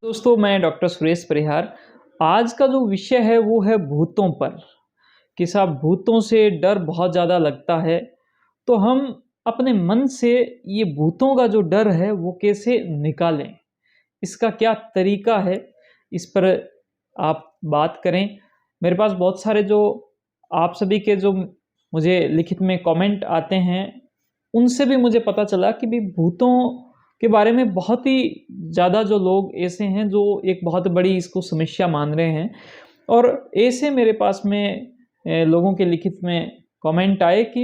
दोस्तों मैं डॉक्टर सुरेश परिहार। आज का जो विषय है वो है भूतों पर। कि साहब भूतों से डर बहुत ज़्यादा लगता है। तो हम अपने मन से ये भूतों का जो डर है वो कैसे निकालें? इसका क्या तरीका है? इस पर आप बात करें। मेरे पास बहुत सारे जो आप सभी के जो मुझे लिखित में कमेंट आते हैं, उनसे भी मुझे पता चला कि भई भूतों के बारे में बहुत ही ज़्यादा जो लोग ऐसे हैं जो एक बहुत बड़ी इसको समस्या मान रहे हैं। और ऐसे मेरे पास में लोगों के लिखित में कमेंट आए कि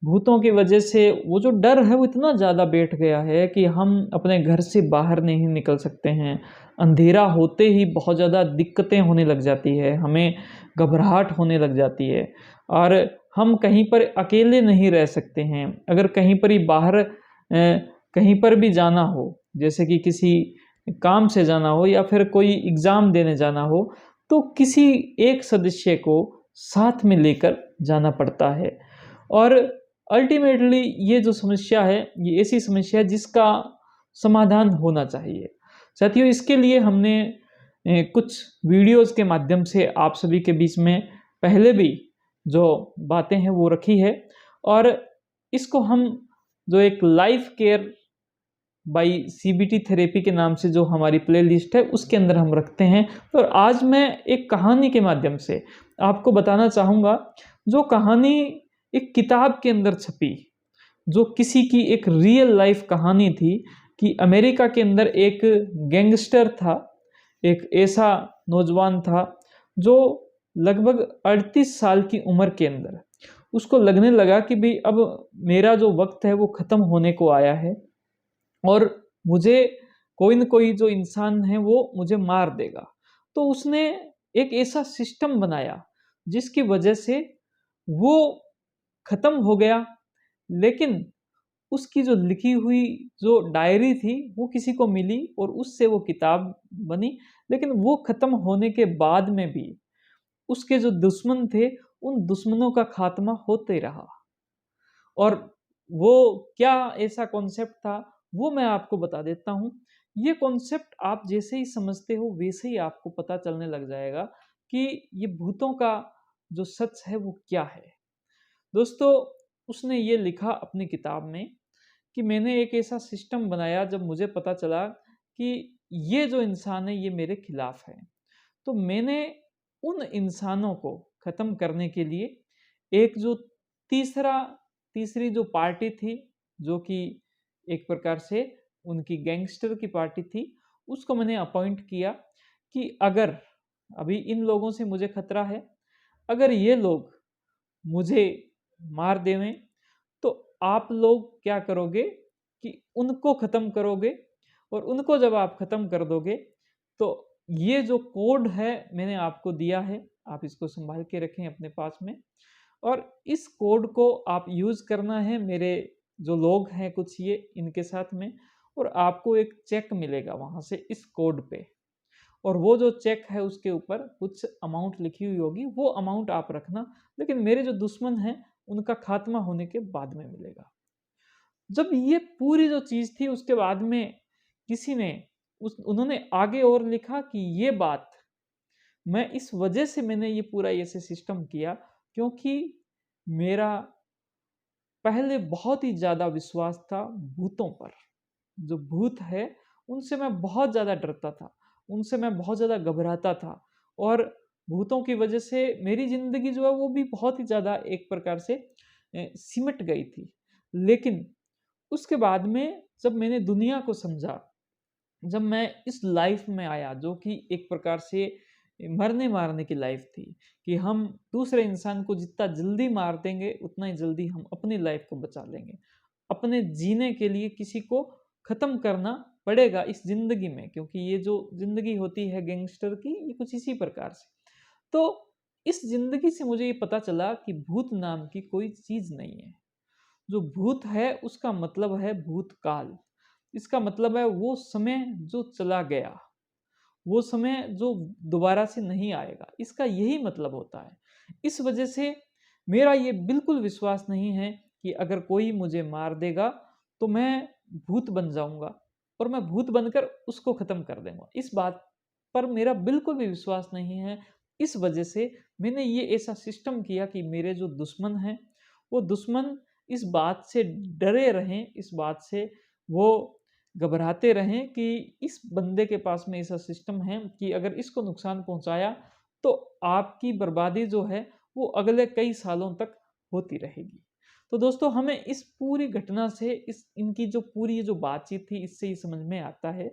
भूतों की वजह से वो जो डर है वो इतना ज़्यादा बैठ गया है कि हम अपने घर से बाहर नहीं निकल सकते हैं। अंधेरा होते ही बहुत ज़्यादा दिक्कतें होने लग जाती है, हमें घबराहट होने लग जाती है और हम कहीं पर अकेले नहीं रह सकते हैं। अगर कहीं पर ही बाहर कहीं पर भी जाना हो, जैसे कि किसी काम से जाना हो या फिर कोई एग्ज़ाम देने जाना हो, तो किसी एक सदस्य को साथ में लेकर जाना पड़ता है। और अल्टीमेटली ये जो समस्या है, ये ऐसी समस्या है जिसका समाधान होना चाहिए। साथियों, इसके लिए हमने कुछ वीडियोज़ के माध्यम से आप सभी के बीच में पहले भी जो बातें हैं वो रखी है और इसको हम जो एक life care by CBT therapy के नाम से जो हमारी प्लेलिस्ट है उसके अंदर हम रखते हैं। और आज मैं एक कहानी के माध्यम से आपको बताना चाहूँगा, जो कहानी एक किताब के अंदर छपी, जो किसी की एक रियल लाइफ कहानी थी कि अमेरिका के अंदर एक गैंगस्टर था, एक ऐसा नौजवान था जो लगभग 38 साल की उम्र के अंदर उसको लगने लगा कि भई अब मेरा जो वक़्त है वो ख़त्म होने को आया है और मुझे कोई न कोई जो इंसान है वो मुझे मार देगा। तो उसने एक ऐसा सिस्टम बनाया जिसकी वजह से वो ख़त्म हो गया, लेकिन उसकी जो लिखी हुई जो डायरी थी वो किसी को मिली और उससे वो किताब बनी। लेकिन वो ख़त्म होने के बाद में भी उसके जो दुश्मन थे, उन दुश्मनों का खात्मा होते रहा। और वो क्या ऐसा कॉन्सेप्ट था, वो मैं आपको बता देता हूँ। ये कॉन्सेप्ट आप जैसे ही समझते हो, वैसे ही आपको पता चलने लग जाएगा कि ये भूतों का जो सच है, वो क्या है। दोस्तों, उसने ये लिखा अपनी किताब में कि मैंने एक ऐसा सिस्टम बनाया जब मुझे पता चला कि ये जो इंसान है, ये मेरे खिलाफ है। तो मैंने उन इंसानों को ख़त्म करने के लिए एक जो तीसरा तीसरी जो पार्टी थी, जो कि एक प्रकार से उनकी गैंगस्टर की पार्टी थी, उसको मैंने अपॉइंट किया कि अगर अभी इन लोगों से मुझे खतरा है, अगर ये लोग मुझे मार देवें, तो आप लोग क्या करोगे कि उनको ख़त्म करोगे और उनको जब आप ख़त्म कर दोगे, तो ये जो कोड है मैंने आपको दिया है, आप इसको सँभाल के रखें अपने पास में और इस कोड को आप यूज़ करना है मेरे जो लोग हैं कुछ ये इनके साथ में और आपको एक चेक मिलेगा वहाँ से इस कोड पे और वो जो चेक है उसके ऊपर कुछ अमाउंट लिखी हुई होगी, वो अमाउंट आप रखना, लेकिन मेरे जो दुश्मन हैं उनका खात्मा होने के बाद में मिलेगा। जब ये पूरी जो चीज़ थी उसके बाद में किसी ने उस उन्होंने आगे और लिखा कि ये बात मैं इस वजह से मैंने ये पूरा ऐसे सिस्टम किया क्योंकि मेरा पहले बहुत ही ज़्यादा विश्वास था भूतों पर। जो भूत है उनसे मैं बहुत ज़्यादा डरता था, उनसे मैं बहुत ज़्यादा घबराता था और भूतों की वजह से मेरी ज़िंदगी जो है वो भी बहुत ही ज़्यादा एक प्रकार से सिमट गई थी। लेकिन उसके बाद में जब मैंने दुनिया को समझा, जब मैं इस लाइफ में आया जो कि एक प्रकार से मरने-मारने की लाइफ थी, कि हम दूसरे इंसान को जितना जल्दी मार देंगे, उतना ही जल्दी हम अपनी लाइफ को बचा लेंगे। अपने जीने के लिए किसी को ख़त्म करना पड़ेगा इस ज़िंदगी में क्योंकि ये जो ज़िंदगी होती है गैंगस्टर की, ये कुछ इसी प्रकार से। तो इस ज़िंदगी से मुझे ये पता चला कि भूत नाम की कोई चीज़ नहीं है। जो भूत है उसका मतलब है भूतकाल। इसका मतलब है वो समय जो चला गया, वो समय जो दोबारा से नहीं आएगा, इसका यही मतलब होता है। इस वजह से मेरा ये बिल्कुल विश्वास नहीं है कि अगर कोई मुझे मार देगा तो मैं भूत बन जाऊँगा। और मैं भूत बनकर उसको ख़त्म कर दूँगा। इस बात पर मेरा बिल्कुल भी विश्वास नहीं है। इस वजह से मैंने ये ऐसा सिस्टम किया कि मेरे जो दुश्मन हैं, वो दुश्मन इस बात से डरे रहें, इस बात से वो घबराते रहें कि इस बंदे के पास में ऐसा सिस्टम है कि अगर इसको नुकसान पहुँचाया, तो आपकी बर्बादी जो है, वो अगले कई सालों तक होती रहेगी। तो दोस्तों हमें इस पूरी घटना से इनकी जो पूरी जो बातचीत थी इससे ये समझ में आता है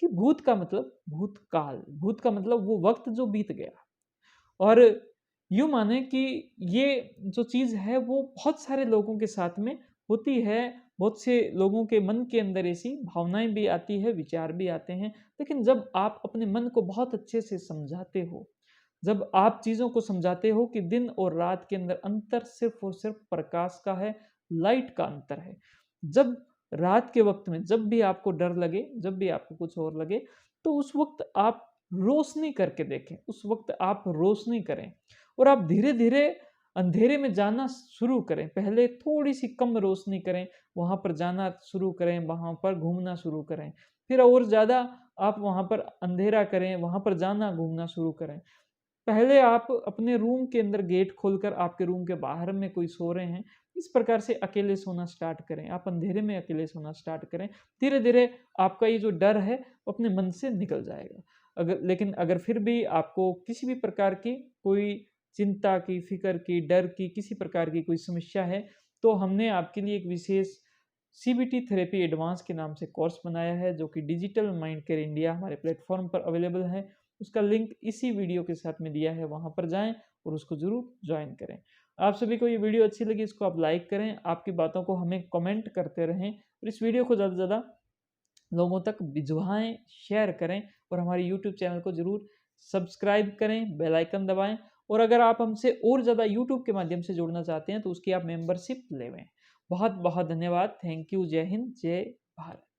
कि भूत का मतलब भूतकाल, भूत का मतलब वो वक्त जो बीत गया। और यूँ माने कि ये जो चीज़ है वो बहुत सारे लोगों के साथ में होती है, बहुत से लोगों के मन के अंदर ऐसी भावनाएँ भी आती है, विचार भी आते हैं। लेकिन जब आप अपने मन को बहुत अच्छे से समझाते हो, जब आप चीज़ों को समझाते हो कि दिन और रात के अंदर अंतर सिर्फ़ और सिर्फ़ प्रकाश का है, लाइट का अंतर है। जब रात के वक़्त में जब भी आपको डर लगे, जब भी आपको कुछ और लगे, तो उस वक़्त आप रोशनी करके देखें, उस वक़्त आप रोशनी करें और आप धीरे-धीरे अंधेरे में जाना शुरू करें। पहले थोड़ी-सी कम रोशनी करें, वहाँ पर जाना शुरू करें, वहाँ पर घूमना शुरू करें। फिर और ज़्यादा आप वहाँ पर अंधेरा करें, वहाँ पर जाना घूमना शुरू करें। पहले आप अपने रूम के अंदर गेट खोलकर आपके रूम के बाहर में कोई सो रहे हैं, इस प्रकार से अकेले सोना स्टार्ट करें। आप अंधेरे में अकेले सोना स्टार्ट करें। धीरे-धीरे आपका ये जो डर है, वो अपने मन से निकल जाएगा। लेकिन अगर फिर भी आपको किसी भी प्रकार की कोई चिंता की, फ़िक्र की, डर की, किसी प्रकार की कोई समस्या है, तो हमने आपके लिए एक विशेष सीबीटी थेरेपी एडवांस के नाम से कोर्स बनाया है, जो कि डिजिटल माइंड केयर इंडिया हमारे प्लेटफ़ॉर्म पर अवेलेबल है। उसका लिंक इसी वीडियो के साथ में दिया है, वहाँ पर जाएँ और उसको ज़रूर जॉइन करें। आप सभी को ये वीडियो अच्छी लगी, इसको आप लाइक करें, आपकी बातों को हमें कमेंट करते रहें और इस वीडियो को ज़्यादा से ज़्यादा लोगों तक भिजवाएँ, शेयर करें और हमारे यूट्यूब चैनल को ज़रूर सब्सक्राइब करें, बेल आइकन दबाएँ और अगर आप हमसे और ज़्यादा यूट्यूब के माध्यम से जुड़ना चाहते हैं, तो उसकी आप मेंबरशिप लेवें। बहुत-बहुत धन्यवाद। Thank you. जय हिंद, जय भारत।